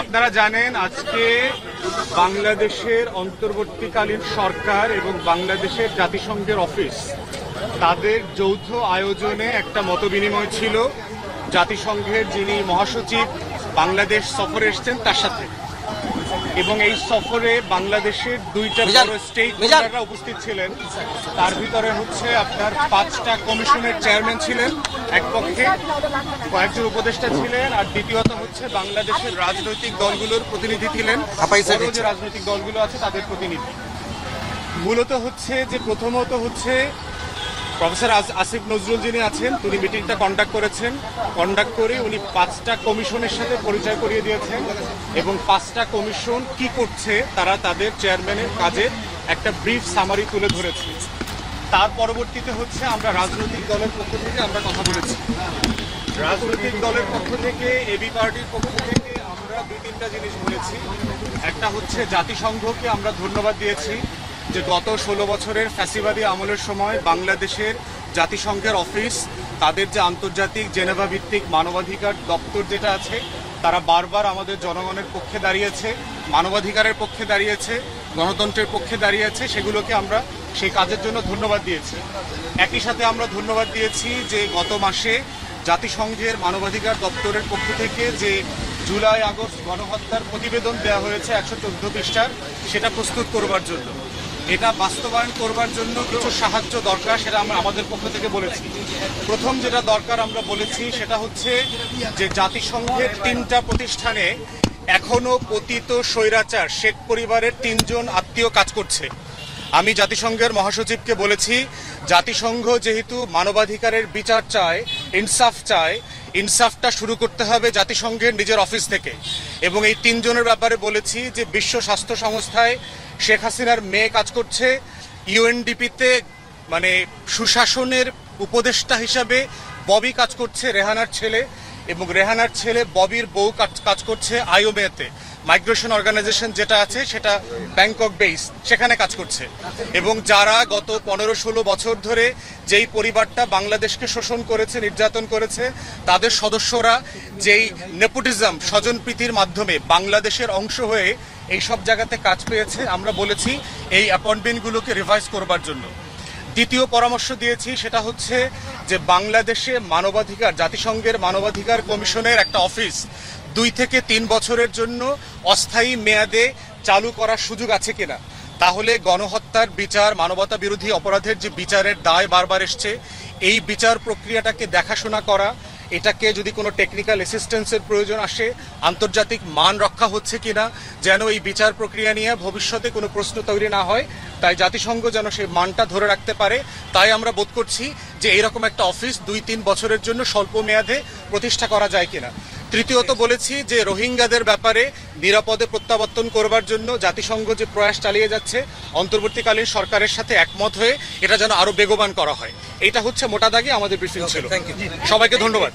আপনারা জানেন আজকে বাংলাদেশের অন্তর্বর্তীকালীন সরকার এবং বাংলাদেশের জাতিসংঘের অফিস তাদের যৌথ আয়োজনে একটা মতবিনিময় ছিল জাতিসংঘের যিনি মহাসচিব বাংলাদেশ সফরে এসেছেন তার সাথে। এবং এই সফরে বাংলাদেশের দুইটা বড় স্টেক হোল্ডাররা উপস্থিত ছিলেন। তার ভিতরে হচ্ছে আপনার 5টা কমিশনের চেয়ারম্যান ছিলেন এক পক্ষে, কয়েকজন উপদেষ্টা ছিলেন, আর দ্বিতীয়ত হচ্ছে বাংলাদেশের রাজনৈতিক দলগুলোর প্রতিনিধি ছিলেন, যে রাজনৈতিক দলগুলো আছে তাদের প্রতিনিধি। মূলত হচ্ছে যে প্রথমত হচ্ছে প্রফেসর আসিফ নজরুল যিনি আছেন তিনি মিটিংটা কন্ডাক্ট করেছেন। কন্ডাক্ট করে উনি 5টা কমিশনের সাথে পরিচয় করিয়ে দিয়েছেন এবং 5টা কমিশন কি করছে তারা তাদের চেয়ারম্যানের কাজে একটা ব্রিফ সামারি তুলে ধরেছে। তার পরবর্তীতে হচ্ছে আমরা রাজনৈতিক দলের পক্ষ থেকে আমরা কথা বলেছি। রাজনৈতিক দলের পক্ষ থেকে এবি পার্টির পক্ষ থেকে আমরা 2-3টা জিনিস বলেছি। একটা হচ্ছে জাতিসংঘকে আমরা ধন্যবাদ দিয়েছি যে গত 16 বছরের ফ্যাসিবাদী আমলের সময় বাংলাদেশের জাতিসংঘের অফিস তাদের যে আন্তর্জাতিক জেনেভা ভিত্তিক মানবাধিকার দপ্তর যেটা আছে তারা বারবার আমাদের জনগণের পক্ষে দাঁড়িয়েছে, মানবাধিকারের পক্ষে দাঁড়িয়েছে, গণতন্ত্রের পক্ষে দাঁড়িয়েছে। সেগুলোকে আমরা সেই কাজের জন্য ধন্যবাদ দিয়েছি। একই সাথে আমরা ধন্যবাদ দিয়েছি যে গত মাসে জাতিসংঘের মানবাধিকার দপ্তরের পক্ষ থেকে যে জুলাই আগস্ট গণহত্যার প্রতিবেদন দেওয়া হয়েছে 114 পৃষ্ঠার, সেটা প্রস্তুত করবার জন্য, এটা বাস্তবায়ন করবার জন্য কিছু সাহায্য দরকার, সেটা আমরা আমাদের পক্ষ থেকে বলেছি। প্রথম যেটা দরকার আমরা বলেছি সেটা হচ্ছে যে জাতিসংঘের 3টা প্রতিষ্ঠানে এখনো পতিত স্বৈরাচার শেখ পরিবারের 3 জন আত্মীয় কাজ করছে। আমি জাতিসংঘের মহাসচিবকে বলেছি জাতিসংঘ যেহেতু মানবাধিকারের বিচার চায়, ইনসাফ চায়, ইনসাফটা শুরু করতে হবে জাতিসংঘের নিজের অফিস থেকে। এবং এই 3 জনের ব্যাপারে বলেছি যে বিশ্ব স্বাস্থ্য সংস্থায় শেখ হাসিনার মেয়ে কাজ করছে, ইউএনডিপিতে মানে সুশাসনের উপদেষ্টা হিসাবে ববি কাজ করছে, রেহানার ছেলে, এবং রেহানার ছেলে ববির বউ কাজ করছে আইওমেতে, মাইগ্রেশন অর্গানাইজেশন যেটা আছে সেটা ব্যাংকক বেস, সেখানে কাজ করছে। এবং যারা গত 15-16 বছর ধরে যেই পরিবারটা বাংলাদেশকে শোষণ করেছে, নির্যাতন করেছে, তাদের সদস্যরা যেই নেপোটিজম স্বজনপ্রীতির মাধ্যমে বাংলাদেশের অংশ হয়ে এই সব জায়গাতে কাজ পেয়েছে, আমরা বলেছি এই অ্যাপয়েন্টমেন্টগুলোকে রিভাইজ করবার জন্য। দ্বিতীয় পরামর্শ দিয়েছি সেটা হচ্ছে যে বাংলাদেশে মানবাধিকার, জাতিসংঘের মানবাধিকার কমিশনের একটা অফিস 2 থেকে 3 বছরের জন্য অস্থায়ী মেয়াদে চালু করার সুযোগ আছে কিনা। তাহলে গণহত্যার বিচার, মানবতা বিরোধী অপরাধের যে বিচারের দায় বারবার এসছে, এই বিচার প্রক্রিয়াটাকে দেখাশোনা করা, এটাকে যদি কোনো টেকনিক্যাল অ্যাসিস্ট্যান্সের প্রয়োজন আসে আন্তর্জাতিক মান রক্ষা হচ্ছে কিনা, যেন এই বিচার প্রক্রিয়া নিয়ে ভবিষ্যতে কোনো প্রশ্ন তৈরি না হয়, তাই জাতিসংঘ যেন সেই মানটা ধরে রাখতে পারে। তাই আমরা বোধ করছি যে এইরকম একটা অফিস 2-3 বছরের জন্য স্বল্প মেয়াদে প্রতিষ্ঠা করা যায় কিনা। তৃতীয়ত বলেছি যে রোহিঙ্গাদের ব্যাপারে নিরাপদে প্রত্যাবর্তন করবার জন্য জাতিসংঘ যে প্রয়াস চালিয়ে যাচ্ছে, অন্তর্বর্তীকালীন সরকারের সাথে একমত হয়ে এটা যেন আরো বেগবান করা হয়। এটা হচ্ছে মোটা দাগে আমাদের ব্রিফিং ছিল। সবাইকে ধন্যবাদ।